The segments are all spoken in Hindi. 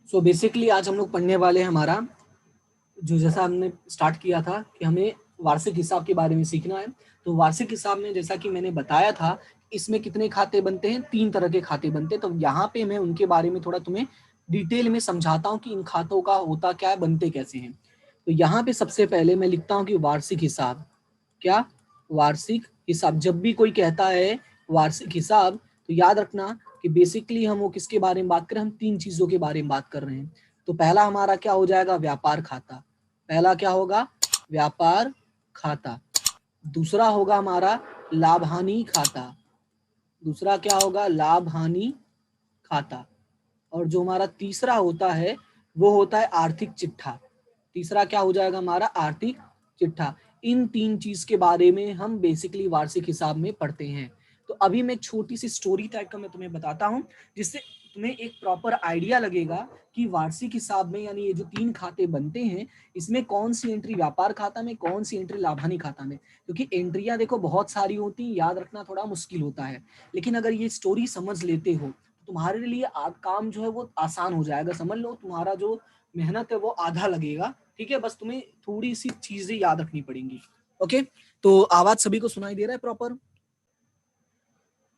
सो बेसिकली आज हम लोग पढ़ने वाले हैं हमारा जो जैसा हमने स्टार्ट किया था कि हमें वार्षिक हिसाब के बारे में सीखना है। तो वार्षिक हिसाब में जैसा कि मैंने बताया था, इसमें कितने खाते बनते हैं, 3 तरह के खाते बनते हैं। तो यहाँ पे मैं उनके बारे में थोड़ा तुम्हें डिटेल में समझाता हूँ कि इन खातों का होता क्या है, बनते कैसे हैं। तो यहाँ पे सबसे पहले मैं लिखता हूँ कि वार्षिक हिसाब। क्या? वार्षिक हिसाब। जब भी कोई कहता है वार्षिक हिसाब, तो याद रखना कि बेसिकली हम वो किसके बारे में बात कर रहे हैं, हम 3 चीजों के बारे में बात कर रहे हैं। तो पहला हमारा क्या हो जाएगा, व्यापार खाता। पहला क्या होगा, व्यापार खाता। दूसरा होगा हमारा लाभ हानि खाता। दूसरा क्या होगा, लाभ हानि खाता। और जो हमारा तीसरा होता है वो होता है आर्थिक चिट्ठा। तीसरा क्या हो जाएगा हमारा, आर्थिक चिट्ठा। इन 3 चीज के बारे में हम बेसिकली वार्षिक हिसाब में पढ़ते हैं। तो अभी मैं एक छोटी सी स्टोरी टाइप का मैं तुम्हें बताता हूँ, जिससे तुम्हें एक प्रॉपर आइडिया लगेगा कि वार्षिक हिसाब में यानी ये जो 3 खाते बनते हैं, इसमें कौन सी एंट्री व्यापार खाता में, कौन सी एंट्री लाभानी खाता में। क्योंकि एंट्रियां देखो बहुत सारी होती, याद रखना थोड़ा मुश्किल होता है। लेकिन अगर ये स्टोरी समझ लेते हो तो तुम्हारे लिए काम जो है वो आसान हो जाएगा। समझ लो, तुम्हारा जो मेहनत है वो आधा लगेगा। ठीक है, बस तुम्हें थोड़ी सी चीजें याद रखनी पड़ेंगी। ओके, तो आवाज सभी को सुनाई दे रहा है प्रॉपर?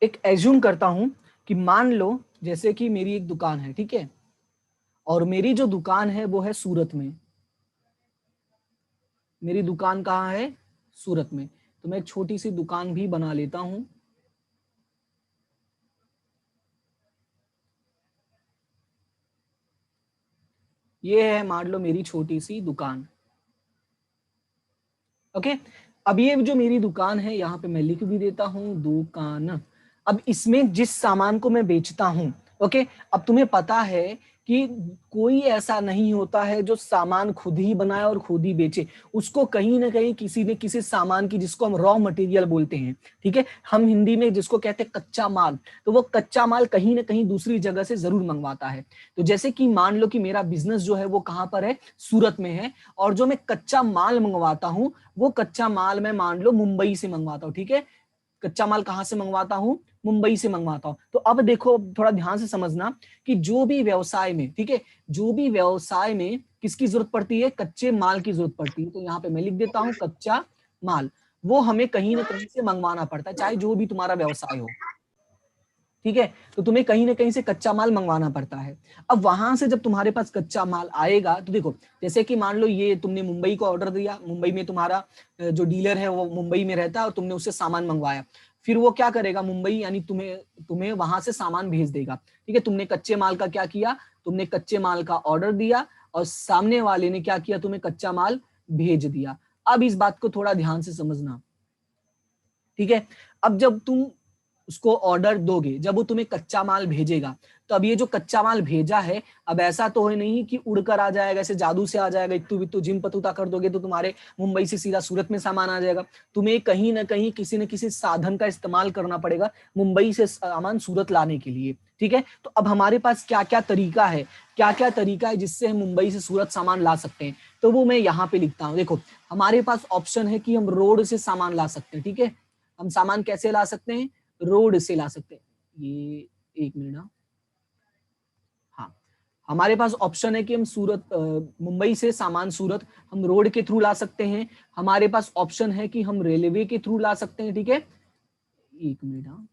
एक एज्यूम करता हूं कि मान लो जैसे कि मेरी एक दुकान है, ठीक है, और मेरी जो दुकान है वो है सूरत में। मेरी दुकान कहाँ है, सूरत में। तो मैं एक छोटी सी दुकान भी बना लेता हूं। ये है मान लो मेरी छोटी सी दुकान। ओके, अब ये जो मेरी दुकान है यहाँ पे मैं लिख भी देता हूँ दुकान। अब इसमें जिस सामान को मैं बेचता हूँ, ओके, अब तुम्हें पता है कि कोई ऐसा नहीं होता है जो सामान खुद ही बनाए और खुद ही बेचे। उसको कहीं ना कहीं किसी ने किसी सामान की, जिसको हम रॉ मटेरियल बोलते हैं, ठीक है, हम हिंदी में जिसको कहते हैं कच्चा माल, तो वो कच्चा माल कहीं ना कहीं दूसरी जगह से जरूर मंगवाता है। तो जैसे कि मान लो कि मेरा बिजनेस जो है वो कहाँ पर है, सूरत में है, और जो मैं कच्चा माल मंगवाता हूँ वो कच्चा माल मैं मान लो मुंबई से मंगवाता हूँ। ठीक है, कच्चा माल कहां से मंगवाता हूं, मुंबई से मंगवाता हूं। तो अब देखो, थोड़ा ध्यान से समझना कि जो भी व्यवसाय में, ठीक है, जो भी व्यवसाय में किसकी जरूरत पड़ती है, कच्चे माल की जरूरत पड़ती है। तो यहाँ पे मैं लिख देता हूं कच्चा माल। वो हमें कहीं ना कहीं से मंगवाना पड़ता है, चाहे जो भी तुम्हारा व्यवसाय हो। ठीक है, तो तुम्हें कहीं ना कहीं से कच्चा माल मंगवाना पड़ता है। अब वहां से जब तुम्हारे पास कच्चा माल आएगा, तो देखो जैसे कि मान लो ये तुमने मुंबई को ऑर्डर दिया, मुंबई में तुम्हारा जो डीलर है वो मुंबई में रहता है और तुमने उससे सामान मंगवाया। फिर वो क्या करेगा, मुंबई यानी तुम्हें तुम्हें वहां से सामान भेज देगा। ठीक है, तुमने कच्चे माल का क्या किया, तुमने कच्चे माल का ऑर्डर दिया और सामने वाले ने क्या किया, तुम्हें कच्चा माल भेज दिया। अब इस बात को थोड़ा ध्यान से समझना। ठीक है, अब जब तुम उसको ऑर्डर दोगे, जब वो तुम्हें कच्चा माल भेजेगा, तो अब ये जो कच्चा माल भेजा है, अब ऐसा तो है नहीं कि उड़कर आ जाएगा, ऐसे जादू से आ जाएगा, इत्तू बित्तू जिम पतूता कर दोगे तो तुम्हारे मुंबई से सीधा सूरत में सामान आ जाएगा। तुम्हें कहीं ना कहीं किसी न किसी साधन का इस्तेमाल करना पड़ेगा मुंबई से सामान सूरत लाने के लिए। ठीक है, तो अब हमारे पास क्या क्या तरीका है, क्या क्या तरीका है जिससे हम मुंबई से सूरत सामान ला सकते हैं। तो वो मैं यहाँ पे लिखता हूँ। देखो, हमारे पास ऑप्शन है कि हम रोड से सामान ला सकते हैं। ठीक है, हम सामान कैसे ला सकते हैं, रोड से ला सकते हैं। ये एक मिनट, हाँ, हमारे पास ऑप्शन है कि हम सूरत मुंबई से सामान सूरत हम रोड के थ्रू ला सकते हैं। हमारे पास ऑप्शन है कि हम रेलवे के थ्रू ला सकते हैं। ठीक है, एक मिनट, हाँ,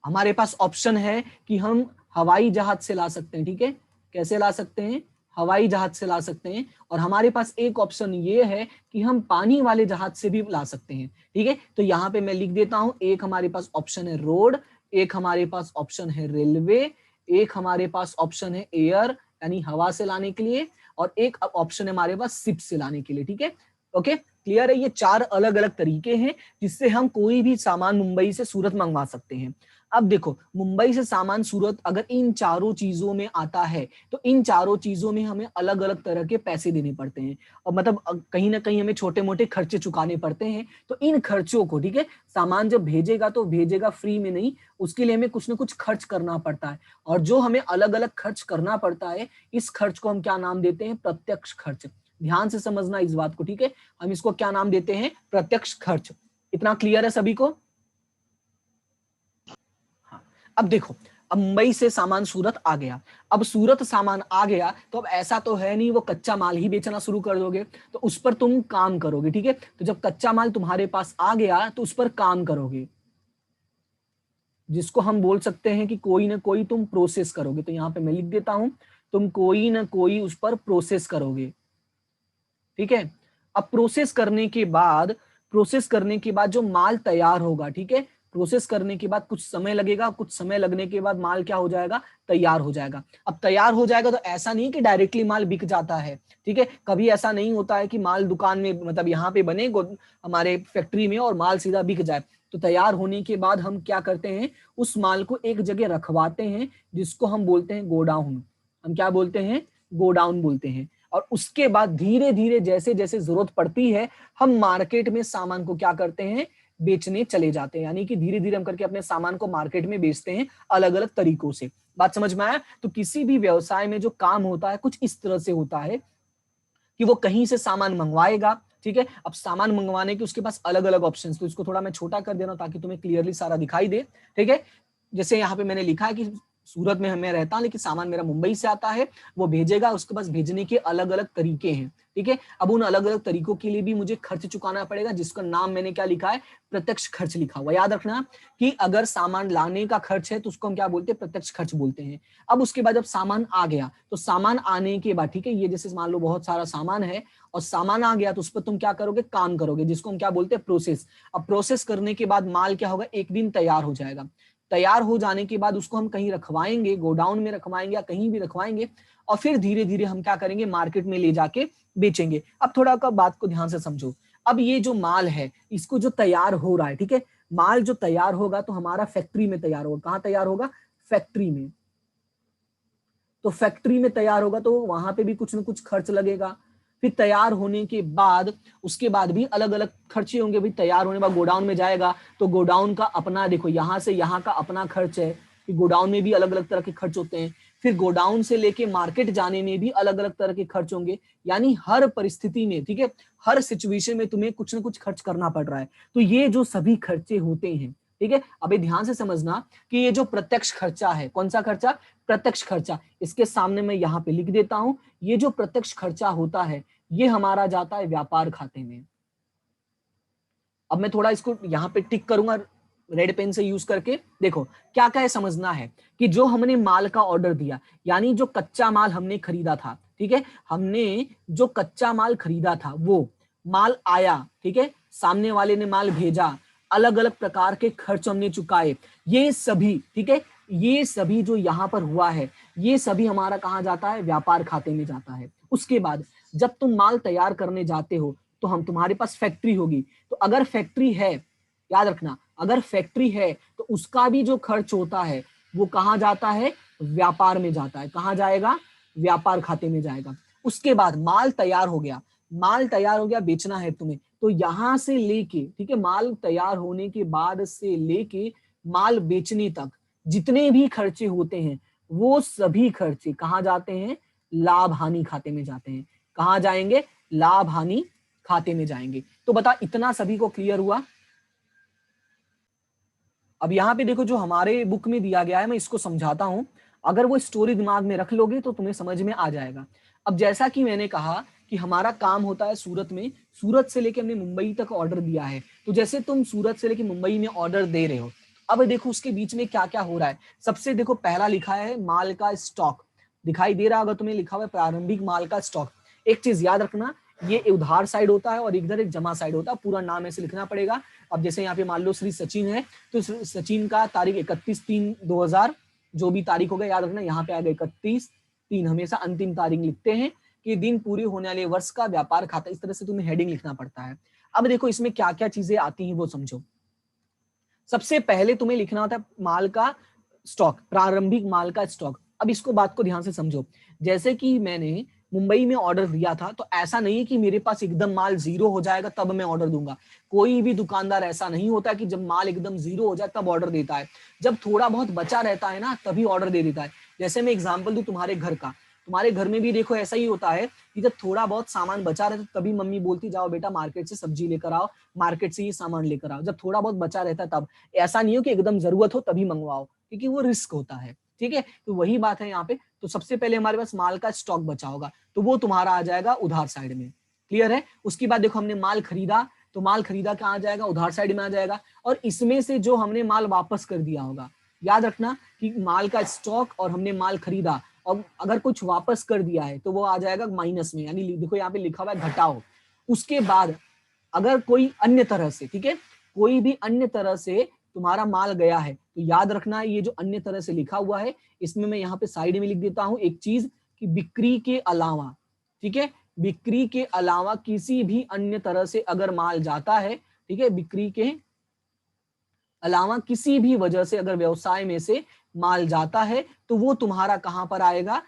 हमारे पास ऑप्शन है कि हम हवाई जहाज से ला सकते हैं। ठीक है, कैसे ला सकते हैं, हवाई जहाज से ला सकते हैं। और हमारे पास एक ऑप्शन ये है कि हम पानी वाले जहाज से भी ला सकते हैं। ठीक है, तो यहाँ पे मैं लिख देता हूं, एक हमारे पास ऑप्शन है रोड, एक हमारे पास ऑप्शन है रेलवे, एक हमारे पास ऑप्शन है एयर यानी हवा से लाने के लिए, और एक ऑप्शन है हमारे पास शिप से लाने के लिए। ठीक है, ओके, क्लियर है। ये 4 अलग अलग तरीके हैं जिससे हम कोई भी सामान मुंबई से सूरत मंगवा सकते हैं। अब देखो, मुंबई से सामान सूरत अगर इन चारों चीजों में आता है, तो इन चारों चीजों में हमें अलग अलग तरह के पैसे देने पड़ते हैं, और मतलब कहीं ना कहीं हमें छोटे मोटे खर्चे चुकाने पड़ते हैं। तो इन खर्चों को, ठीक है, सामान जब भेजेगा तो भेजेगा फ्री में नहीं, उसके लिए हमें कुछ ना कुछ खर्च करना पड़ता है। और जो हमें अलग अलग खर्च करना पड़ता है, इस खर्च को हम क्या नाम देते हैं, प्रत्यक्ष खर्च। ध्यान से समझना इस बात को। ठीक है, हम इसको क्या नाम देते हैं, प्रत्यक्ष खर्च। इतना क्लियर है सभी को? हाँ, अब देखो, अब मुंबई से सामान सूरत आ गया, अब सूरत सामान आ गया तो अब ऐसा तो है नहीं वो कच्चा माल ही बेचना शुरू कर दोगे, तो उस पर तुम काम करोगे, ठीक है। तो जब कच्चा माल तुम्हारे पास आ गया तो उस पर काम करोगे, जिसको हम बोल सकते हैं कि कोई ना कोई तुम प्रोसेस करोगे। तो यहां पे मैं लिख देता हूं, तुम कोई ना कोई उस पर प्रोसेस करोगे, ठीक है। अब प्रोसेस करने के बाद जो माल तैयार होगा, ठीक है, प्रोसेस करने के बाद कुछ समय लगेगा, कुछ समय लगने के बाद माल क्या हो जाएगा, तैयार हो जाएगा। अब तैयार हो जाएगा तो ऐसा नहीं कि डायरेक्टली माल बिक जाता है, ठीक है। कभी ऐसा नहीं होता है कि माल दुकान में मतलब यहाँ पे बने हमारे फैक्ट्री में और माल सीधा बिक जाए। तो तैयार होने के बाद हम क्या करते हैं, उस माल को एक जगह रखवाते हैं, जिसको हम बोलते हैं गोडाउन। हम क्या बोलते हैं, गोडाउन बोलते हैं। और उसके बाद धीरे धीरे जैसे जैसे जरूरत पड़ती है हम मार्केट में सामान को क्या करते हैं, बेचने चले जाते हैं। यानी कि धीरे धीरे हम करके अपने सामान को मार्केट में बेचते हैं अलग अलग तरीकों से। बात समझ में आया? तो किसी भी व्यवसाय में जो काम होता है कुछ इस तरह से होता है कि वो कहीं से सामान मंगवाएगा, ठीक है। अब सामान मंगवाने के उसके पास अलग अलग ऑप्शंस, तो इसको थोड़ा मैं छोटा कर दे रहा हूं ताकि तुम्हें क्लियरली सारा दिखाई दे, ठीक है। जैसे यहाँ पे मैंने लिखा है कि सूरत में मैं रहता हूं लेकिन सामान मेरा मुंबई से आता है, वो भेजेगा, उसके पास भेजने के अलग अलग तरीके हैं, ठीक है। अब उन अलग अलग तरीकों के लिए भी मुझे खर्च चुकाना पड़ेगा, जिसका नाम मैंने क्या लिखा है, प्रत्यक्ष खर्च लिखा हुआ। याद रखना कि अगर सामान लाने का खर्च है तो उसको हम क्या बोलते हैं, प्रत्यक्ष खर्च बोलते हैं। अब उसके बाद जब सामान आ गया तो सामान आने के बाद, ठीक है, ये जैसे मान लो बहुत सारा सामान है और सामान आ गया तो उस पर तुम क्या करोगे, काम करोगे, जिसको हम क्या बोलते हैं, प्रोसेस। अब प्रोसेस करने के बाद माल क्या होगा, एक दिन तैयार हो जाएगा। तैयार हो जाने के बाद उसको हम कहीं रखवाएंगे, गोडाउन में रखवाएंगे या कहीं भी रखवाएंगे, और फिर धीरे धीरे हम क्या करेंगे, मार्केट में ले जाके बेचेंगे। अब थोड़ा का बात को ध्यान से समझो। अब ये जो माल है इसको जो तैयार हो रहा है, ठीक है, माल जो तैयार होगा तो हमारा फैक्ट्री में तैयार होगा। कहाँ तैयार होगा, फैक्ट्री में। तो फैक्ट्री में तैयार होगा तो वहां पे भी कुछ ना कुछ खर्च लगेगा। फिर तैयार होने के बाद उसके बाद भी अलग अलग खर्चे होंगे। भी तैयार होने के बाद गोडाउन में जाएगा तो गोडाउन का अपना, देखो यहाँ से यहाँ का अपना खर्च है कि गोडाउन में भी अलग अलग तरह के खर्च होते हैं। फिर गोडाउन से लेके मार्केट जाने में भी अलग अलग तरह के खर्च होंगे। यानी हर परिस्थिति में, ठीक है, हर सिचुएशन में तुम्हें कुछ ना कुछ खर्च करना पड़ रहा है। तो ये जो सभी खर्चे होते हैं, ठीक है, अभी ध्यान से समझना कि ये जो प्रत्यक्ष खर्चा है, कौन सा खर्चा, प्रत्यक्ष खर्चा, इसके सामने मैं यहाँ पे लिख देता हूं, ये जो प्रत्यक्ष खर्चा होता है ये हमारा जाता है व्यापार खाते में। अब मैं थोड़ा इसको यहाँ पे टिक करूंगा रेड पेन से यूज करके। देखो क्या क्या है समझना है कि जो हमने माल का ऑर्डर दिया, यानी जो कच्चा माल हमने खरीदा था, ठीक है, हमने जो कच्चा माल खरीदा था वो माल आया, ठीक है, सामने वाले ने माल भेजा, अलग अलग प्रकार के खर्च हमने चुकाए, ये सभी, ठीक है, ये सभी जो यहाँ पर हुआ है ये सभी हमारा कहाँ जाता है, व्यापार खाते में जाता है। उसके बाद जब तुम माल तैयार करने जाते हो तो हम तुम्हारे पास फैक्ट्री होगी। तो अगर फैक्ट्री है, याद रखना, अगर फैक्ट्री है तो उसका भी जो खर्च होता है वो कहाँ जाता है, व्यापार में जाता है। कहाँ जाएगा, व्यापार खाते में जाएगा। उसके बाद माल तैयार हो गया, माल तैयार हो गया, बेचना है तुम्हें, तो यहां से लेके, ठीक है, माल तैयार होने के बाद से लेके माल बेचने तक जितने भी खर्चे होते हैं वो सभी खर्चे कहाँ जाते हैं, लाभ हानि खाते में जाते हैं। कहाँ जाएंगे, लाभ हानि खाते में जाएंगे। तो बता, इतना सभी को क्लियर हुआ? अब यहाँ पे देखो जो हमारे बुक में दिया गया है मैं इसको समझाता हूं। अगर वो स्टोरी दिमाग में रख लोगे तो तुम्हें समझ में आ जाएगा। अब जैसा कि मैंने कहा कि हमारा काम होता है सूरत में, सूरत से लेके हमने मुंबई तक ऑर्डर दिया है। तो जैसे तुम सूरत से लेके मुंबई में ऑर्डर दे रहे हो, अब देखो उसके बीच में क्या क्या हो रहा है। सबसे देखो पहला लिखा है माल का स्टॉक, दिखाई दे रहा होगा तुम्हें, लिखा हुआ है प्रारंभिक माल का स्टॉक। एक चीज याद रखना, ये उधार साइड होता है और इधर एक जमा साइड होता है। पूरा नाम ऐसे लिखना पड़ेगा। अब जैसे यहाँ पे मान लो श्री सचिन है तो सचिन का तारीख 31/3/2000, जो भी तारीख होगा याद रखना, यहाँ पे आएगा 31/3, हमेशा अंतिम तारीख लिखते हैं कि दिन पूरे होने वाले वर्ष का व्यापार खाता। इस तरह से तुम्हें हेडिंग लिखना पड़ता है। अब देखो इसमें क्या क्या चीजें आती हैं वो समझो। सबसे पहले तुम्हें लिखना होता है माल का स्टॉक, प्रारंभिक माल का स्टॉक। अब इसको बात को ध्यान से समझो। जैसे कि मैंने मुंबई में ऑर्डर दिया था तो ऐसा नहीं है कि मेरे पास एकदम माल जीरो हो जाएगा तब मैं ऑर्डर दूंगा। कोई भी दुकानदार ऐसा नहीं होता कि जब माल एकदम जीरो हो जाए तब ऑर्डर देता है। जब थोड़ा बहुत बचा रहता है ना तभी ऑर्डर दे देता है। जैसे मैं एग्जांपल दूं तुम्हारे घर का, तुम्हारे घर में भी देखो ऐसा ही होता है कि जब थोड़ा बहुत सामान बचा रहता है तभी मम्मी बोलती जाओ बेटा मार्केट से सब्जी लेकर आओ, मार्केट से ये सामान लेकर आओ। जब थोड़ा बहुत बचा रहता है तब। ऐसा नहीं हो कि एकदम जरूरत हो तभी मंगवाओ, क्योंकि वो रिस्क होता है। ठीक है, तो वही बात है यहाँ पे। तो सबसे पहले हमारे पास माल का स्टॉक बचा होगा, तो वो तुम्हारा आ जाएगा उधार साइड में। क्लियर है? उसके बाद देखो हमने माल खरीदा, तो माल खरीदा कहाँ आ जाएगा? उधार साइड में आ जाएगा। और इसमें से जो हमने माल वापस कर दिया होगा, याद रखना कि माल का स्टॉक और हमने माल खरीदा, और अगर कुछ वापस कर दिया है तो वो आ जाएगा माइनस में, यानी देखो यहाँ पे लिखा हुआ है घटाओ। उसके बाद अगर कोई अन्य तरह से, ठीक है, कोई भी अन्य तरह से तुम्हारा माल गया है, तो याद रखना ये जो अन्य तरह से लिखा हुआ है, इसमें मैं यहाँ पे साइड में लिख देता हूं एक चीज कि बिक्री के अलावा, ठीक है, बिक्री के अलावा किसी भी अन्य तरह से अगर माल जाता है, ठीक है, बिक्री के अलावा किसी भी वजह से अगर व्यवसाय में से माल जाता है तो वो तुम्हारा कहां पर आएगा?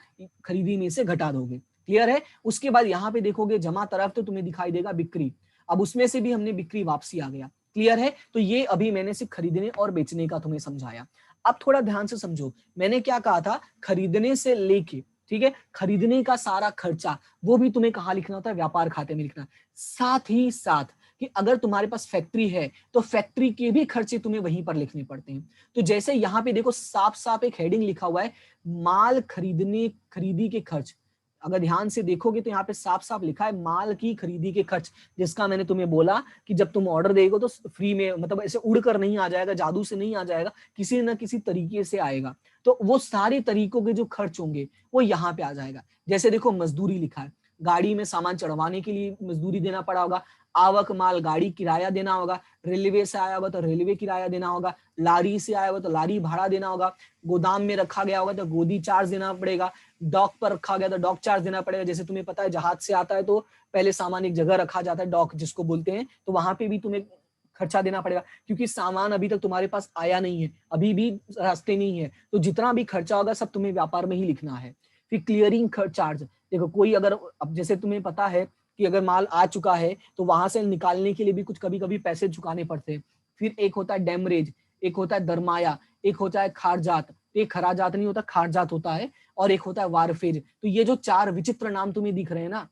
खरीदी में से घटा दोगे। क्लियर है? उसके बाद यहाँ पे देखोगे जमा तरफ तो तुम्हें दिखाई देगा बिक्री, अब उसमें से भी हमने बिक्री वापसी आ गया। क्लियर है? तो ये अभी मैंने सिर्फ खरीदने और बेचने का तुम्हें समझाया। अब थोड़ा ध्यान से समझो, मैंने क्या कहा था? खरीदने से लेके, ठीक है, खरीदने का सारा खर्चा वो भी तुम्हें कहाँ लिखना होता है? व्यापार खाते में लिखना। साथ ही साथ कि अगर तुम्हारे पास फैक्ट्री है तो फैक्ट्री के भी खर्चे तुम्हें वहीं पर लिखने पड़ते हैं। तो जैसे यहाँ पे देखो साफ साफ एक हेडिंग लिखा हुआ है, माल खरीदी के खर्च। अगर ध्यान से देखोगे तो यहाँ पे साफ साफ लिखा है माल की खरीदी के खर्च, जिसका मैंने तुम्हें बोला कि जब तुम ऑर्डर देगो तो फ्री में, मतलब ऐसे उड़कर नहीं आ जाएगा, जादू से नहीं आ जाएगा, किसी न किसी तरीके से आएगा। तो वो सारे तरीकों के जो खर्च होंगे वो यहाँ पे आ जाएगा। जैसे देखो मजदूरी लिखा है, गाड़ी में सामान चढ़वाने के लिए मजदूरी देना पड़ा होगा, आवक माल गाड़ी किराया देना होगा, रेलवे से आया होगा तो रेलवे किराया देना होगा, लारी से आया होगा तो लारी भाड़ा देना होगा, गोदाम में रखा गया होगा तो गोदी चार्ज देना पड़ेगा, डॉक पर रखा गया तो डॉक चार्ज देना पड़ेगा। जैसे तुम्हें पता है जहाज से आता है तो पहले सामान एक जगह रखा जाता है, डॉक जिसको बोलते हैं, तो वहां पे भी तुम्हें खर्चा देना पड़ेगा, क्योंकि सामान अभी तक तुम्हारे पास आया नहीं है, अभी भी रास्ते नहीं है। तो जितना भी खर्चा होगा सब तुम्हें व्यापार में ही लिखना है। फिर क्लियरिंग चार्ज, देखो कोई अगर, अब जैसे तुम्हें पता है कि अगर माल आ चुका है तो वहां से निकालने के लिए भी कुछ कभी कभी पैसे चुकाने पड़ते हैं। फिर एक होता है डैमरेज, एक होता है दरमाया, एक होता है खारजात, एक खराजात नहीं होता, खारजात होता है, और एक होता है वारफेज। तो ये जो चार विचित्र नाम तुम्हें दिख रहे हैं ना,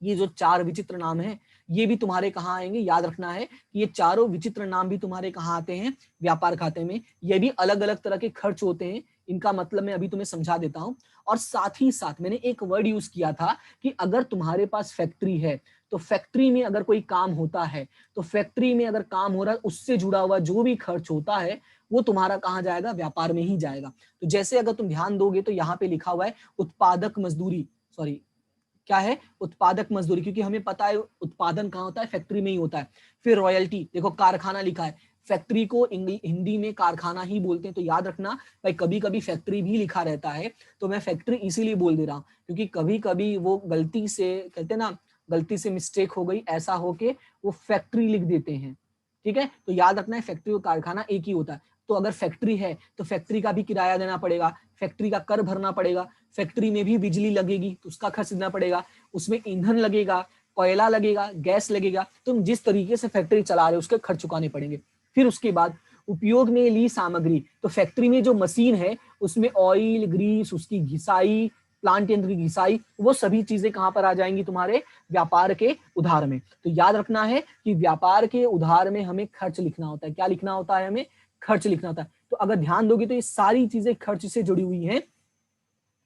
ये जो चार विचित्र नाम है ये भी तुम्हारे कहाँ आएंगे? याद रखना है कि ये चारों विचित्र नाम भी तुम्हारे कहाँ आते हैं? व्यापार खाते में। ये भी अलग अलग तरह के खर्च होते हैं, इनका मतलब मैं अभी तुम्हें समझा देता हूं। और साथ ही साथ मैंने एक वर्ड यूज किया था कि अगर तुम्हारे पास फैक्ट्री है तो फैक्ट्री में अगर कोई काम होता है, तो फैक्ट्री में अगर काम हो रहा है उससे जुड़ा हुआ जो भी खर्च होता है वो तुम्हारा कहाँ जाएगा? व्यापार में ही जाएगा। तो जैसे अगर तुम ध्यान दोगे तो यहाँ पे लिखा हुआ है उत्पादक मजदूरी, सॉरी क्या है? उत्पादक मजदूरी, क्योंकि हमें पता है उत्पादन कहाँ होता है? फैक्ट्री में ही होता है। फिर रॉयल्टी, देखो कारखाना लिखा है, फैक्ट्री को हिंदी में कारखाना ही बोलते हैं, तो याद रखना भाई कभी कभी फैक्ट्री भी लिखा रहता है, तो मैं फैक्ट्री इसीलिए बोल दे रहा हूँ क्योंकि कभी कभी वो गलती से, कहते हैं ना, गलती से मिस्टेक हो गई, ऐसा होके वो फैक्ट्री लिख देते हैं। ठीक है, तो याद रखना है फैक्ट्री और कारखाना एक ही होता है। तो अगर फैक्ट्री है तो फैक्ट्री का भी किराया देना पड़ेगा, फैक्ट्री का कर भरना पड़ेगा, फैक्ट्री में भी बिजली लगेगी तो उसका खर्च देना पड़ेगा, उसमें ईंधन लगेगा, कोयला लगेगा, गैस लगेगा, तुम जिस तरीके से फैक्ट्री चला रहे हो उसके खर्च चुकाने पड़ेंगे। फिर उसके बाद उपयोग में ली सामग्री, तो फैक्ट्री में जो मशीन है उसमें ऑयल, ग्रीस, उसकी घिसाई, प्लांट यंत्र की घिसाई, वो सभी चीजें कहां पर आ जाएंगी? तुम्हारे व्यापार के उधार में। तो याद रखना है कि व्यापार के उधार में हमें खर्च लिखना होता है। क्या लिखना होता है? हमें खर्च लिखना होता है। तो अगर ध्यान दोगे तो ये सारी चीजें खर्च से जुड़ी हुई हैं,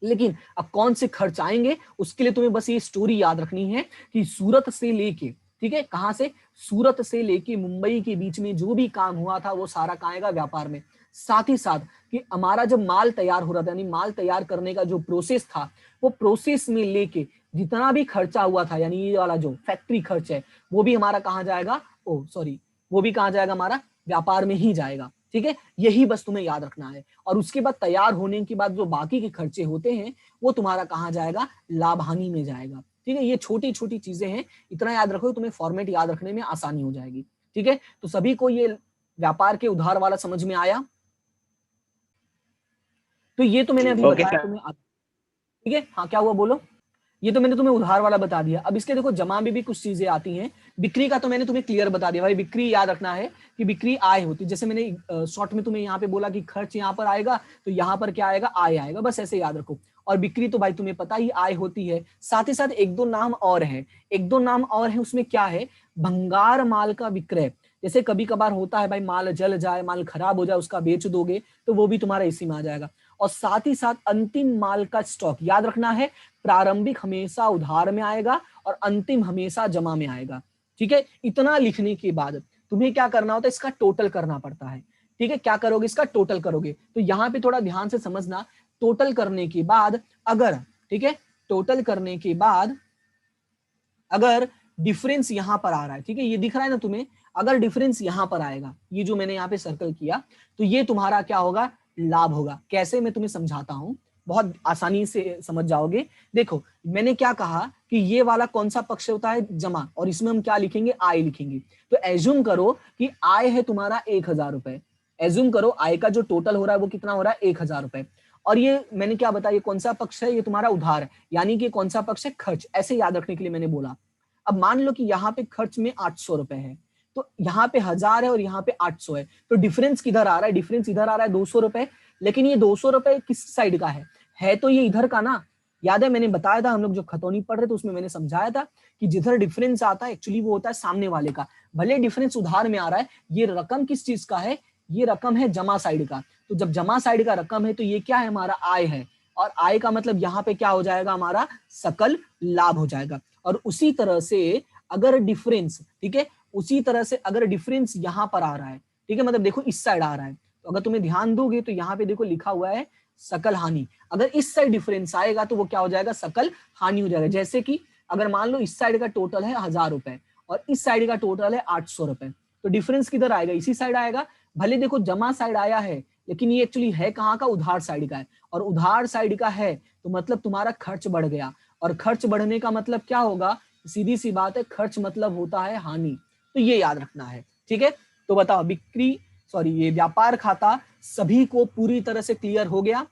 लेकिन अब कौन से खर्च आएंगे उसके लिए तुम्हें बस ये स्टोरी याद रखनी है कि सूरत से लेके, ठीक है, कहां से? सूरत से लेके मुंबई के बीच में जो भी काम हुआ था वो सारा कहाँ आएगा? व्यापार में। साथ ही साथ कि हमारा जब माल तैयार हो रहा था, यानी माल तैयार करने का जो प्रोसेस था, वो प्रोसेस में लेके जितना भी खर्चा हुआ था, यानी ये वाला जो फैक्ट्री खर्च है, वो भी हमारा कहाँ जाएगा? ओ सॉरी, वो भी कहाँ जाएगा? हमारा व्यापार में ही जाएगा। ठीक है, यही बस तुम्हें याद रखना है। और उसके बाद तैयार होने के बाद जो बाकी के खर्चे होते हैं वो तुम्हारा कहाँ जाएगा? लाभ हानि में जाएगा। ठीक है, ये छोटी छोटी चीजें हैं, इतना याद रखो, तुम्हें फॉर्मेट याद रखने में आसानी हो जाएगी। ठीक है, तो सभी को ये व्यापार के उधार वाला समझ में आया? तो ये तो मैंने अभी बताया तुम्हें। ठीक है, हाँ क्या हुआ बोलो? ये तो मैंने तुम्हें उधार वाला बता दिया। अब इसके देखो जमा में भी कुछ चीजें आती हैं। बिक्री का तो मैंने तुम्हें क्लियर बता दिया भाई, बिक्री याद रखना है कि बिक्री आय होती है। जैसे मैंने शॉर्ट में तुम्हें यहाँ पे बोला कि खर्च यहाँ पर आएगा तो यहाँ पर क्या आएगा? आय आएगा, बस ऐसे याद रखो। और बिक्री तो भाई तुम्हें पता ही आय होती है। साथ ही साथ एक दो नाम और है, एक दो नाम और है, उसमें क्या है? भंगार माल का विक्रय। जैसे कभी कभार होता है भाई माल जल जाए, माल खराब हो जाए, उसका बेच दोगे तो वो भी तुम्हारा इसी में आ जाएगा। और साथ ही साथ अंतिम माल का स्टॉक याद रखना है, प्रारंभिक हमेशा उधार में आएगा और अंतिम हमेशा जमा में आएगा। ठीक है, इतना लिखने के बाद तुम्हें क्या करना होता है, इसका टोटल करना पड़ता है। ठीक है, क्या करोगे, इसका टोटल करोगे। तो यहाँ पे थोड़ा ध्यान से समझना, टोटल करने के बाद अगर, ठीक है, टोटल करने के बाद अगर डिफरेंस यहां पर आ रहा है, ठीक है, ये दिख रहा है ना तुम्हें, अगर डिफरेंस यहां पर आएगा, ये जो मैंने यहाँ पे सर्कल किया, तो ये तुम्हारा क्या होगा, लाभ होगा। कैसे, मैं तुम्हें समझाता हूं, बहुत आसानी से समझ जाओगे। देखो मैंने क्या कहा कि ये वाला कौन सा पक्ष होता है, जमा, और इसमें हम क्या लिखेंगे, आय लिखेंगे। तो एज्यूम करो कि आय है तुम्हारा 1000 रुपए, एज्यूम करो आय का जो टोटल हो रहा है वो कितना हो रहा है, 1000 रुपए। और ये मैंने क्या बताया, ये कौन सा पक्ष है, ये तुम्हारा उधार है, यानी कि कौन सा पक्ष है, खर्च। ऐसे याद रखने के लिए मैंने बोला। अब मान लो कि यहाँ पे खर्च में 800 रुपए है, तो यहाँ पे 1000 है और यहाँ पे 800 है, तो डिफरेंस किधर आ रहा है, डिफरेंस इधर आ रहा है 200 रुपए। लेकिन ये 200 रुपए किस साइड का है तो ये इधर का ना। याद है मैंने बताया था, हम लोग जो खतौनी पढ़ रहे थे उसमें मैंने समझाया था कि जिधर डिफरेंस आता है एक्चुअली वो होता है सामने वाले का। भले डिफरेंस उधार में आ रहा है, ये रकम किस चीज का है, ये रकम है जमा साइड का। तो जब जमा साइड का रकम है तो ये क्या है, हमारा आय है, और आय का मतलब यहाँ पे क्या हो जाएगा, हमारा सकल लाभ हो जाएगा। और उसी तरह से अगर डिफरेंस, ठीक है, उसी तरह से अगर डिफरेंस यहाँ पर आ रहा है, ठीक है, मतलब देखो इस साइड आ रहा है, तो अगर तुम्हें ध्यान दोगे तो यहाँ पे देखो लिखा हुआ है सकल हानि। अगर इस साइड डिफरेंस आएगा तो वो क्या हो जाएगा, सकल हानि हो जाएगा। जैसे कि अगर मान लो इस साइड का टोटल है 1000 रुपए और इस साइड का टोटल है 800 रुपए, तो डिफरेंस किधर आएगा, इसी साइड आएगा। भले देखो जमा साइड आया है, लेकिन ये एक्चुअली है कहाँ का, उधार साइड का है, और उधार साइड का है तो मतलब तुम्हारा खर्च बढ़ गया, और खर्च बढ़ने का मतलब क्या होगा, सीधी सी बात है, खर्च मतलब होता है हानि। तो ये याद रखना है। ठीक है, तो बताओ बिक्री, सॉरी ये व्यापार खाता सभी को पूरी तरह से क्लियर हो गया।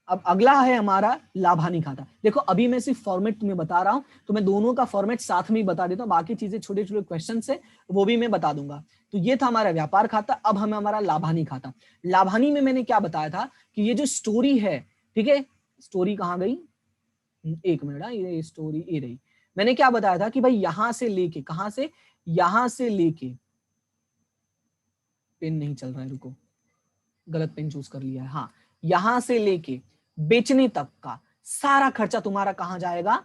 अब अगला है हमारा लाभ हानि खाता। देखो अभी मैं सिर्फ फॉर्मेट तुम्हें बता रहा हूं, तो मैं दोनों का फॉर्मेट साथ में ही बता देता हूं, बाकी चीजें छोटे छोटे क्वेश्चन से वो भी मैं बता दूंगा। तो ये था हमारा व्यापार खाता। अब हमें हमारा लाभ हानि खाता। लाभ हानि में मैंने क्या बताया था कि ये जो स्टोरी है, ठीक है, स्टोरी कहाँ गई, एक मिनट, ये स्टोरी ये रही। मैंने क्या बताया था कि भाई यहां से लेके, कहां से, यहां से लेके, पेन नहीं चल रहा है, रुको, गलत पेन चूज कर लिया है, हाँ, यहां से लेके बेचने तक का सारा खर्चा तुम्हारा कहां जाएगा,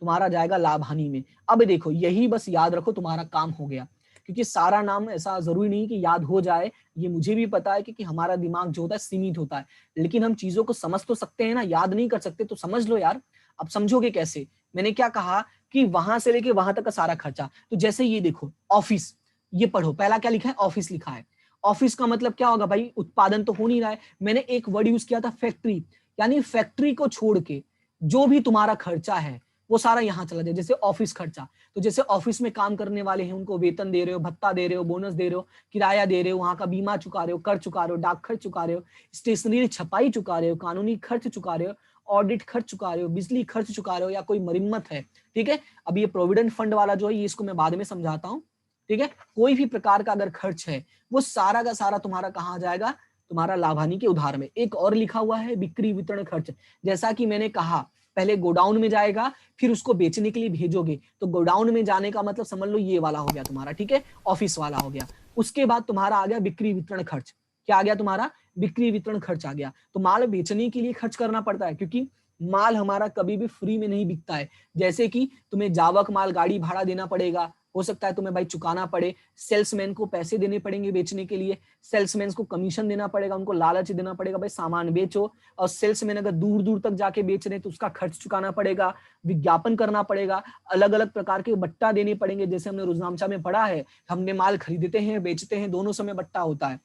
तुम्हारा जाएगा लाभ हानि में। अब देखो यही बस याद रखो, तुम्हारा काम हो गया। क्योंकि सारा नाम ऐसा जरूरी नहीं कि याद हो जाए, ये मुझे भी पता है, क्योंकि हमारा दिमाग जो होता है सीमित होता है, लेकिन हम चीजों को समझ तो सकते हैं ना, याद नहीं कर सकते तो समझ लो यार। अब समझोगे कैसे, मैंने क्या कहा कि वहां से लेके वहां तक का सारा खर्चा। तो जैसे ये देखो ऑफिस, ये पढ़ो, पहला क्या लिखा है, ऑफिस लिखा है। ऑफिस का मतलब क्या होगा भाई, उत्पादन तो हो नहीं रहा है। मैंने एक वर्ड यूज किया था फैक्ट्री, यानी फैक्ट्री को छोड़ के जो भी तुम्हारा खर्चा है वो सारा यहां चला जाए। जैसे ऑफिस खर्चा, तो जैसे ऑफिस में काम करने वाले हैं उनको वेतन दे रहे हो, भत्ता दे रहे हो, बोनस दे रहे हो, किराया दे रहे हो, वहां का बीमा चुका रहे हो, कर चुका रहे हो, डाक खर्च चुका रहे हो, स्टेशनरी छपाई चुका रहे हो, कानूनी खर्च चुका रहे हो, ऑडिट खर्च चुका रहे हो, बिजली खर्च चुका रहे हो, या कोई मरम्मत है। ठीक है, अब ये प्रोविडेंट फंड वाला जो है ये इसको मैं बाद में समझाता हूँ। ठीक है, कोई भी प्रकार का अगर खर्च है वो सारा का सारा तुम्हारा कहाँ जाएगा, तुम्हारा लाभ हानि के उधार में। एक और लिखा हुआ है बिक्री वितरण खर्च। जैसा कि मैंने कहा पहले गोडाउन में जाएगा, फिर उसको बेचने के लिए भेजोगे, तो गोडाउन में जाने का मतलब समझ लो ये वाला हो गया तुम्हारा, ठीक है, ऑफिस वाला हो गया। उसके बाद तुम्हारा आ गया बिक्री वितरण खर्च। क्या आ गया तुम्हारा, बिक्री वितरण खर्च आ गया। तो माल बेचने के लिए खर्च करना पड़ता है, क्योंकि माल हमारा कभी भी फ्री में नहीं बिकता है। जैसे कि तुम्हें जावक माल गाड़ी भाड़ा देना पड़ेगा, हो सकता है तुम्हें भाई चुकाना पड़े, सेल्समैन को पैसे देने पड़ेंगे बेचने के लिए, सेल्समैन को कमीशन देना पड़ेगा, उनको लालच देना पड़ेगा भाई सामान बेचो। और सेल्समैन अगर दूर दूर तक जाके बेच रहे हैं तो उसका खर्च चुकाना पड़ेगा, विज्ञापन करना पड़ेगा, अलग अलग प्रकार के बट्टा देने पड़ेंगे। जैसे हमने रुजनामचा में पढ़ा है, हमने माल खरीदते हैं बेचते हैं, दोनों समय बट्टा होता है।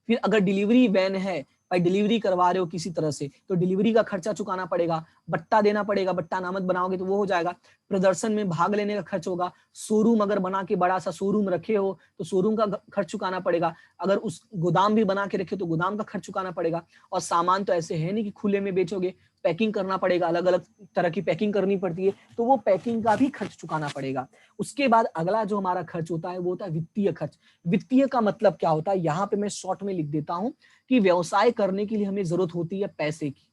फिर अगर डिलीवरी वैन है, भाई डिलीवरी करवा रहे हो किसी तरह से, तो डिलीवरी का खर्चा चुकाना पड़ेगा, बट्टा देना पड़ेगा, बट्टा नामत बनाओगे तो वो हो जाएगा। प्रदर्शन में भाग लेने का खर्च होगा, शोरूम अगर बना के बड़ा सा शोरूम रखे हो तो शोरूम का खर्च चुकाना पड़ेगा, अगर उस गोदाम भी बना के रखे तो गोदाम का खर्च चुकाना पड़ेगा। और सामान तो ऐसे है नहीं कि खुले में बेचोगे, पैकिंग करना पड़ेगा, अलग अलग तरह की पैकिंग करनी पड़ती है, तो वो पैकिंग का भी खर्च चुकाना पड़ेगा। उसके बाद अगला जो हमारा खर्च होता है वो होता है वित्तीय खर्च। वित्तीय का मतलब क्या होता है, यहाँ पे मैं शॉर्ट में लिख देता हूँ कि व्यवसाय करने के लिए हमें जरूरत होती है पैसे की,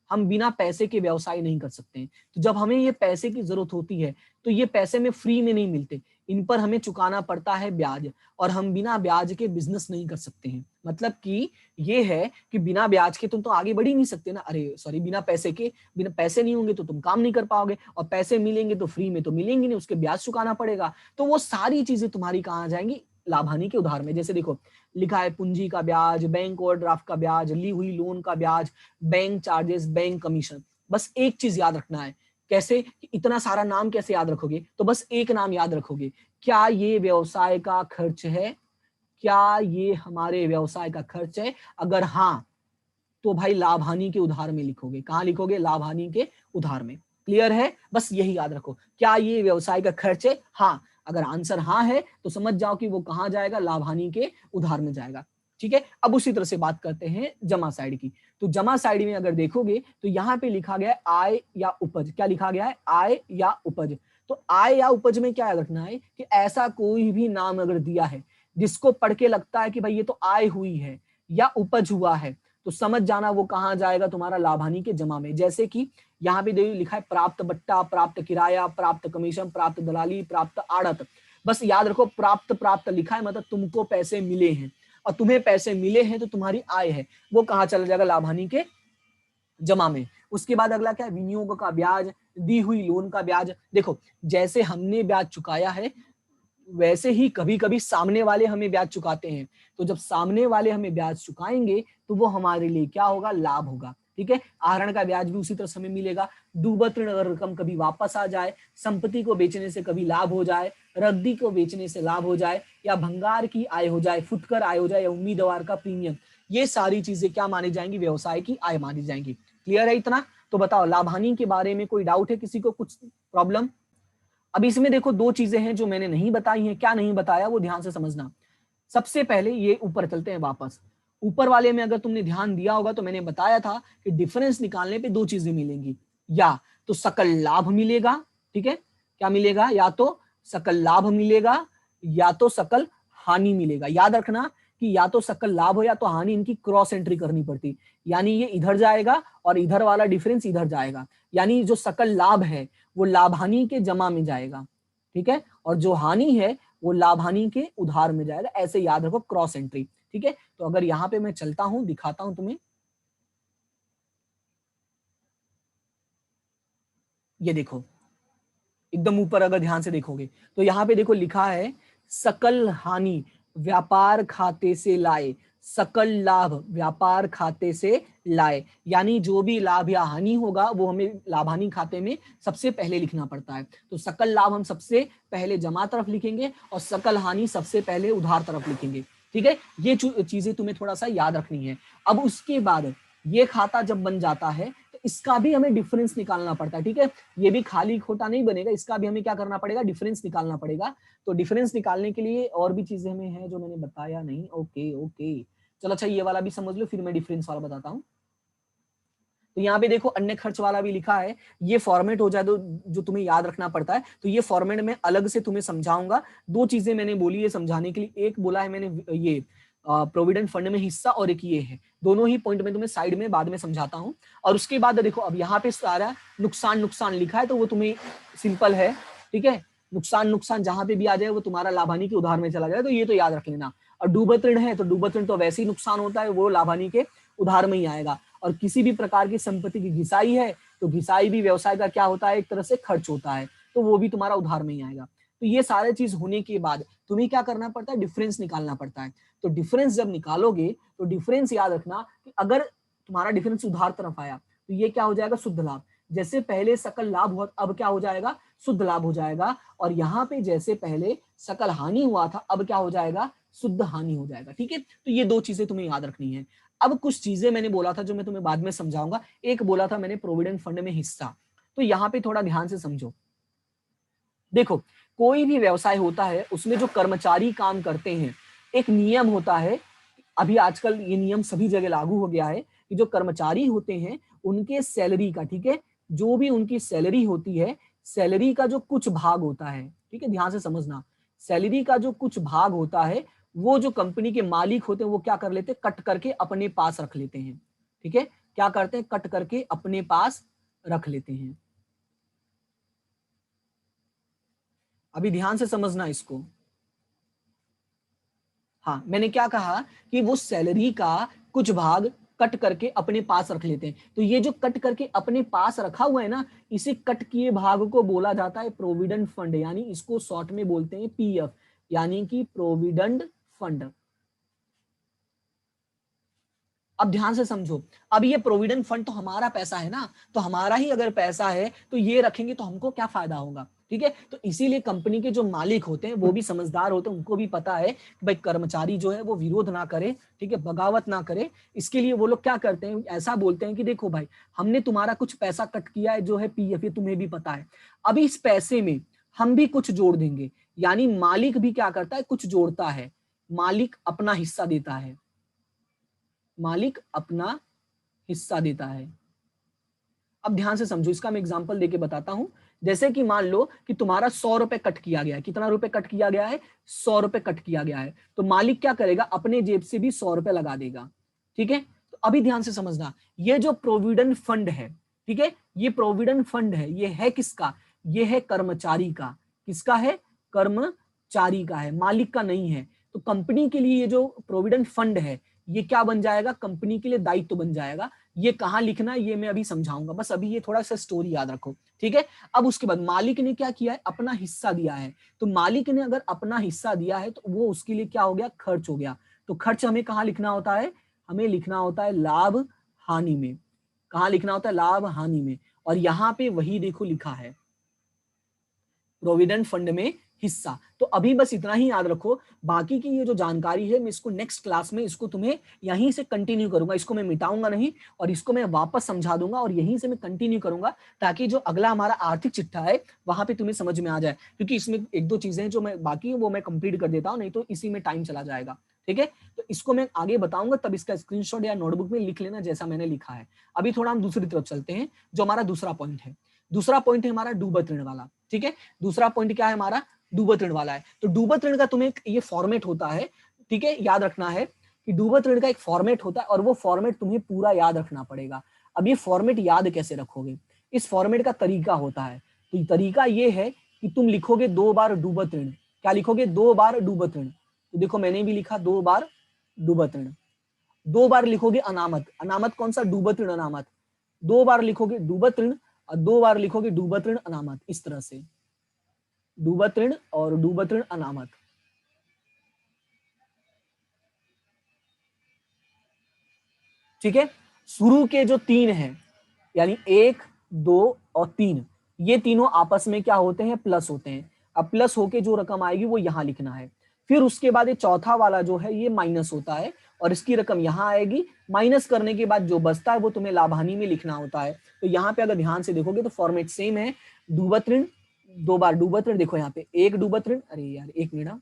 हम बिना पैसे के व्यवसाय नहीं कर सकते हैं। तो जब हमें ये पैसे की जरूरत होती है तो ये पैसे में फ्री में नहीं मिलते, इन पर हमें चुकाना पड़ता है ब्याज, और हम बिना ब्याज के बिजनेस नहीं कर सकते हैं। मतलब कि ये है कि बिना ब्याज के तुम तो आगे बढ़ ही नहीं सकते ना, अरे सॉरी, बिना पैसे नहीं होंगे तो तुम काम नहीं कर पाओगे, और पैसे मिलेंगे तो फ्री में तो मिलेंगे नहीं, उसके ब्याज चुकाना पड़ेगा। तो वो सारी चीजें तुम्हारी कहाँ आ जाएंगी, लाभ हानि के उधार में। जैसे देखो लिखा है पूंजी का ब्याज, बैंक ओवरड्राफ्ट का ब्याज, ली हुई लोन का ब्याज, बैंक चार्जेस, बैंक कमीशन। बस एक चीज याद रखना है, कैसे, इतना सारा नाम कैसे याद रखोगे, तो बस एक नाम याद रखोगे, क्या ये व्यवसाय का खर्च है, क्या ये हमारे व्यवसाय का खर्च है। अगर हाँ तो भाई लाभ हानि के उधार में लिखोगे, कहां लिखोगे, लाभ हानि के उधार में। क्लियर है, बस यही याद रखो, क्या ये व्यवसाय का खर्च है, हाँ। अगर आंसर हाँ है तो समझ जाओ कि वो कहां जाएगा, लाभ हानि के उधार में जाएगा। ठीक है, अब उसी तरह से बात करते हैं जमा साइड की। तो जमा साइड में अगर देखोगे तो यहाँ पे लिखा गया है आय या उपज। क्या लिखा गया है, आय या उपज। तो आय या उपज में क्या याद रखना है कि ऐसा कोई भी नाम अगर दिया है जिसको पढ़ के लगता है कि भाई ये तो आय हुई है या उपज हुआ है, तो समझ जाना वो कहां जाएगा, तुम्हारा लाभ हानि के जमा में। जैसे कि यहाँ पे देखिए लिखा है प्राप्त बट्टा, प्राप्त किराया, प्राप्त कमीशन, प्राप्त दलाली, प्राप्त आड़त। बस याद रखो प्राप्त प्राप्त लिखा है मतलब तुमको पैसे मिले हैं, और तुम्हें पैसे मिले हैं तो तुम्हारी आय है, वो कहां चला जाएगा, लाभ हानि के जमा में। उसके बाद अगला क्या है, विनियोग का ब्याज, दी हुई लोन का ब्याज। देखो जैसे हमने ब्याज चुकाया है वैसे ही कभी कभी सामने वाले हमें ब्याज चुकाते हैं, तो जब सामने वाले हमें ब्याज चुकाएंगे तो वो हमारे लिए क्या होगा, लाभ होगा। ठीक है, आहरण का ब्याज भी उसी तरह से हमें मिलेगा। डूबत ऋण अगर रकम कभी वापस आ जाए, संपत्ति को बेचने से कभी लाभ हो जाए, रद्दी को बेचने से लाभ हो जाए, या भंगार की आय हो जाए, फुटकर आय हो जाए, या उम्मीदवार का प्रीमियम, ये सारी चीजें क्या मानी जाएंगी, व्यवसाय की आय मानी जाएंगी। क्लियर है इतना, तो बताओ लाभ हानि के बारे में कोई डाउट है किसी को, कुछ प्रॉब्लम। अब इसमें देखो दो चीजें हैं जो मैंने नहीं बताई हैं, क्या नहीं बताया वो ध्यान से समझना। सबसे पहले ये ऊपर चलते हैं वापस, ऊपर वाले में अगर तुमने ध्यान दिया होगा तो मैंने बताया था कि डिफरेंस निकालने पे दो चीजें मिलेंगी, या तो सकल लाभ मिलेगा, ठीक है, क्या मिलेगा, या तो सकल लाभ मिलेगा या तो सकल हानि मिलेगा। याद रखना कि या तो सकल लाभ हो या तो हानि, इनकी क्रॉस एंट्री करनी पड़ती, यानी ये इधर जाएगा और इधर वाला डिफरेंस इधर जाएगा, यानी जो सकल लाभ है वो लाभ हानि के जमा में जाएगा, ठीक है, और जो हानि है वो लाभ हानि के उधार में जाएगा। ऐसे याद रखो, क्रॉस एंट्री। ठीक है, तो अगर यहां पे मैं चलता हूं, दिखाता हूं तुम्हें, ये देखो एकदम ऊपर अगर ध्यान से देखोगे तो यहाँ पे देखो लिखा है सकल हानि व्यापार खाते से लाए, सकल लाभ व्यापार खाते से लाए, यानी जो भी लाभ या हानि होगा वो हमें लाभ हानि खाते में सबसे पहले लिखना पड़ता है। तो सकल लाभ हम सबसे पहले जमा तरफ लिखेंगे और सकल हानि सबसे पहले उधार तरफ लिखेंगे। ठीक है, ये चीजें तुम्हें थोड़ा सा याद रखनी है। अब उसके बाद ये खाता जब बन जाता है तो इसका भी हमें डिफरेंस निकालना पड़ता है। ठीक है, ये भी खाली खोटा नहीं बनेगा, इसका भी हमें क्या करना पड़ेगा, डिफरेंस निकालना पड़ेगा। तो डिफरेंस निकालने के लिए और भी चीजें हमें हैं जो मैंने बताया नहीं। ओके ओके, चलो अच्छा ये वाला भी समझ लो, फिर मैं डिफरेंस वाला बताता हूँ। तो यहाँ पे देखो अन्य खर्च वाला भी लिखा है, ये फॉर्मेट हो जाए तो जो तुम्हें याद रखना पड़ता है, तो ये फॉर्मेट में अलग से तुम्हें समझाऊंगा। दो चीजें मैंने बोली है समझाने के लिए, एक बोला है मैंने ये प्रोविडेंट फंड में हिस्सा, और एक ये है, दोनों ही पॉइंट में तुम्हें साइड में बाद में समझाता हूँ। और उसके बाद देखो अब यहाँ पे सारा नुकसान नुकसान लिखा है, तो वो तुम्हें सिंपल है। ठीक है, नुकसान नुकसान जहां पे भी आ जाए वो तुम्हारा लाभानी के उधार में चला जाए, तो ये तो याद रख लेना। और डूबत ऋण है तो डूबत ऋण तो वैसे ही नुकसान होता है, वो लाभानी के उधार में ही आएगा। और किसी भी प्रकार की संपत्ति की घिसाई है तो घिसाई भी व्यवसाय का क्या होता है, एक तरह से खर्च होता है, तो वो भी तुम्हारा उधार में ही आएगा। तो ये सारे चीज होने के बाद तुम्हें क्या करना पड़ता है, डिफरेंस निकालना पड़ता है। तो डिफरेंस जब निकालोगे तो डिफरेंस याद रखना कि अगर तुम्हारा डिफरेंस उधार तरफ आया तो ये क्या हो जाएगा, शुद्ध लाभ। जैसे पहले सकल लाभ हुआ अब क्या हो जाएगा, शुद्ध लाभ हो जाएगा। और यहाँ पे जैसे पहले सकल हानि हुआ था अब क्या हो जाएगा, शुद्ध हानि हो जाएगा। ठीक है, तो ये दो चीजें तुम्हें याद रखनी है। अब कुछ चीजें मैंने बोला था जो मैं तुम्हें बाद में समझाऊंगा। एक बोला था मैंने प्रोविडेंट फंड में हिस्सा, तो यहाँ पे थोड़ा ध्यान से समझो। देखो कोई भी व्यवसाय होता है उसमें जो कर्मचारी काम करते हैं, एक नियम होता है, अभी आजकल ये नियम सभी जगह लागू हो गया है कि जो कर्मचारी होते हैं उनके सैलरी का, ठीक है, जो भी उनकी सैलरी होती है, सैलरी का जो कुछ भाग होता है, ठीक है, ध्यान से समझना, सैलरी का जो कुछ भाग होता है वो जो कंपनी के मालिक होते हैं वो क्या कर लेते हैं, कट करके अपने पास रख लेते हैं। ठीक है, क्या करते हैं, कट करके अपने पास रख लेते हैं। अभी ध्यान से समझना इसको। हाँ, मैंने क्या कहा कि वो सैलरी का कुछ भाग कट करके अपने पास रख लेते हैं। तो ये जो कट करके अपने पास रखा हुआ है ना, इसे कट किए भाग को बोला जाता है प्रोविडेंट फंड, यानी इसको शॉर्ट में बोलते हैं पीएफ, यानी कि प्रोविडेंट फंड। अब ध्यान से समझो, अब ये प्रोविडेंट फंड तो हमारा पैसा है ना, तो हमारा ही अगर पैसा है तो ये रखेंगे तो हमको क्या फायदा होगा, ठीक है। तो इसीलिए कंपनी के जो मालिक होते हैं वो भी समझदार होते हैं, उनको भी पता है कि भाई कर्मचारी जो है वो विरोध ना करे, ठीक है, बगावत ना करे। इसके लिए वो लोग क्या करते हैं, ऐसा बोलते हैं कि देखो भाई, हमने तुम्हारा कुछ पैसा कट किया है जो है पीएफ, ये तुम्हें भी पता है, अभी इस पैसे में हम भी कुछ जोड़ देंगे। यानी मालिक भी क्या करता है, कुछ जोड़ता है, मालिक अपना हिस्सा देता है, मालिक अपना हिस्सा देता है। अब ध्यान से समझो, इसका मैं एग्जांपल देके बताता हूं। जैसे कि मान लो कि तुम्हारा 100 रुपए कट किया गया है, कितना रुपए कट किया गया है, 100 रुपए कट किया गया है, तो मालिक क्या करेगा, अपने जेब से भी 100 रुपए लगा देगा, ठीक है। तो अभी ध्यान से समझना, ये जो प्रोविडेंट फंड है, ठीक है, ये प्रोविडेंट फंड है, ये है किसका, ये है कर्मचारी का। किसका है, कर्मचारी का है, मालिक का नहीं है। तो कंपनी के लिए ये जो प्रोविडेंट फंड है, ये क्या बन जाएगा, कंपनी के लिए दायित्व बन जाएगा। ये कहाँ लिखना है ये मैं अभी समझाऊंगा, बस अभी ये थोड़ा सा स्टोरी याद रखो, ठीक है। अब उसके बाद मालिक ने क्या किया है, अपना हिस्सा दिया है। तो मालिक ने अगर अपना हिस्सा दिया है तो वो उसके लिए क्या हो गया, खर्च हो गया। तो खर्च हमें कहाँ लिखना होता है, हमें लिखना होता है लाभ हानि में। कहाँ लिखना होता है, लाभ हानि में। और यहाँ पे वही देखो लिखा है, प्रोविडेंट फंड में हिस्सा। तो अभी बस इतना ही याद रखो, बाकी की ये जो जानकारी है मैं इसको नेक्स्ट क्लास में इसको तुम्हें यहीं से कंटिन्यू करूंगा, इसको मैं मिटाऊंगा नहीं, और इसको मैं वापस समझा दूंगा और यहीं से मैं कंटिन्यू करूंगा, ताकि जो अगला हमारा आर्थिक चिट्ठा है वहां पे तुम्हें समझ में आ जाए। क्योंकि इसमें एक दो चीजें जो मैं बाकी है वो मैं कंप्लीट कर देता हूँ, नहीं तो इसी में टाइम चला जाएगा, ठीक है। तो इसको मैं आगे बताऊंगा, तब इसका स्क्रीनशॉट या नोटबुक में लिख लेना जैसा मैंने लिखा है। अभी थोड़ा हम दूसरी तरफ चलते हैं, जो हमारा दूसरा पॉइंट है। दूसरा पॉइंट है हमारा डूबत ऋण वाला, ठीक है। दूसरा पॉइंट क्या है हमारा, डूबत ऋण वाला है। तो डूबत ऋण का तुम्हें ये फॉर्मेट होता है, ठीक है, याद रखना है कि डूबत ऋण का एक फॉर्मेट होता है, और वो फॉर्मेट तुम्हें पूरा याद रखना पड़ेगा। अब ये फॉर्मेट याद कैसे रखोगे, इस फॉर्मेट का तरीका होता है। तो तरीका ये है कि तुम लिखोगे 2 बार डूबत ऋण। क्या लिखोगे, 2 बार डूबत ऋण। तो देखो मैंने भी लिखा 2 बार डूबत ऋण। 2 बार लिखोगे अनामत। अनामत कौन सा, डूबत ऋण अनामत। 2 बार लिखोगे डूबत ऋण और 2 बार लिखोगे डूबत ऋण अनामत, इस तरह से डूबत ऋण और डूबत ऋण अनामत। ठीक है, शुरू के जो 3 हैं, यानी 1, 2 और 3, ये तीनों आपस में क्या होते हैं, प्लस होते हैं। अब प्लस होके जो रकम आएगी वो यहां लिखना है। फिर उसके बाद ये चौथा वाला जो है ये माइनस होता है, और इसकी रकम यहां आएगी। माइनस करने के बाद जो बचता है वो तुम्हें लाभानी में लिखना होता है। तो यहाँ पे अगर ध्यान से देखोगे तो फॉर्मेट सेम है, डूबत ऋण, 2 बार डूबत ऋण। देखो यहाँ पे 1 डूबत ऋण, अरे यार 1 मिनट,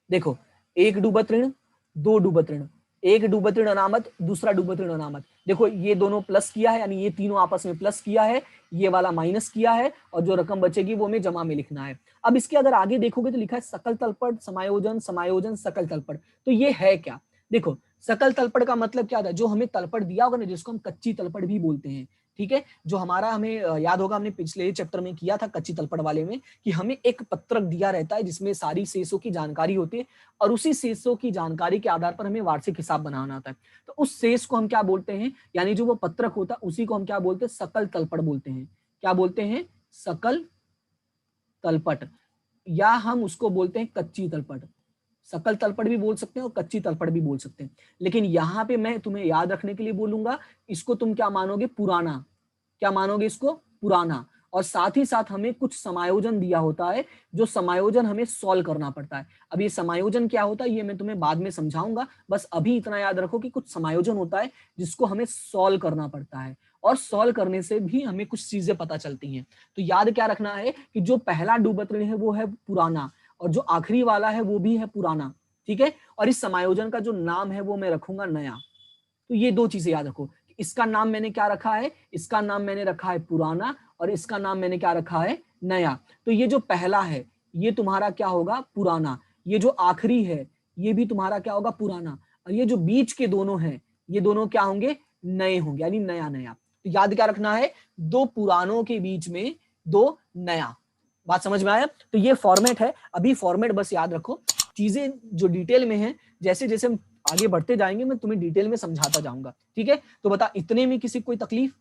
देखो 1 डूबत ऋण, 2 डूबत ऋण, 1 डूबत ऋण अनामत, दूसरा डूबत ऋण अनामत। देखो ये दोनों प्लस किया है, यानी ये तीनों आपस में प्लस किया है, ये वाला माइनस किया है, और जो रकम बचेगी वो हमें जमा में लिखना है। अब इसके अगर आगे देखोगे तो लिखा है सकल तलपट, समायोजन, समायोजन, सकल तलपट। तो ये है क्या, देखो सकल तलपट का मतलब क्या था, जो हमें तलपट दिया होगा ना, जिसको हम कच्ची तलपट भी बोलते हैं, ठीक है। जो हमारा हमें याद होगा, हमने पिछले चैप्टर में किया था कच्ची तलपट वाले में, कि हमें एक पत्रक दिया रहता है जिसमें सारी शेषों की जानकारी होती है, और उसी शेषों की जानकारी के आधार पर हमें वार्षिक हिसाब बनाना होता है। तो उस शेष को हम क्या बोलते हैं, यानी जो वो पत्रक होता है उसी को हम क्या बोलते हैं, सकल तलपट बोलते हैं। क्या बोलते हैं, सकल तलपट, या हम उसको बोलते हैं कच्ची तलपट। सकल तलपट भी बोल सकते हैं और कच्ची तलपट भी बोल सकते हैं। लेकिन यहाँ पे मैं तुम्हें याद रखने के लिए बोलूंगा, इसको तुम क्या मानोगे, पुराना। क्या मानोगे इसको, पुराना। और साथ ही साथ हमें कुछ समायोजन दिया होता है, जो समायोजन हमें सॉल्व करना पड़ता है। अब ये समायोजन क्या होता है ये मैं तुम्हें बाद में समझाऊंगा, बस अभी इतना याद रखो कि कुछ समायोजन होता है जिसको हमें सॉल्व करना पड़ता है, और सॉल्व करने से भी हमें कुछ चीजें पता चलती हैं। तो याद क्या रखना है कि जो पहला डूबत ऋण है वो है पुराना, और जो आखिरी वाला है वो भी है पुराना, ठीक है। और इस समायोजन का जो नाम है वो मैं रखूंगा नया। तो ये 2 चीजें याद रखो, इसका नाम मैंने क्या रखा है, इसका नाम मैंने रखा है पुराना, और इसका नाम मैंने क्या रखा है, नया। तो ये जो पहला है ये तुम्हारा क्या होगा, पुराना। ये जो आखिरी है ये भी तुम्हारा क्या होगा, पुराना। और ये जो बीच के दोनों हैं ये दोनों क्या होंगे, नए होंगे, यानी नया नया। तो याद क्या रखना है, 2 पुरानों के बीच में 2 नया, बात समझ में आया? तो ये फॉर्मेट है। अभी फॉर्मेट बस याद रखो, चीजें जो डिटेल में है, जैसे जैसे हम आगे बढ़ते जाएंगे मैं तुम्हें डिटेल में समझाता जाऊंगा। ठीक है, तो बता, इतने में किसी कोई तकलीफ?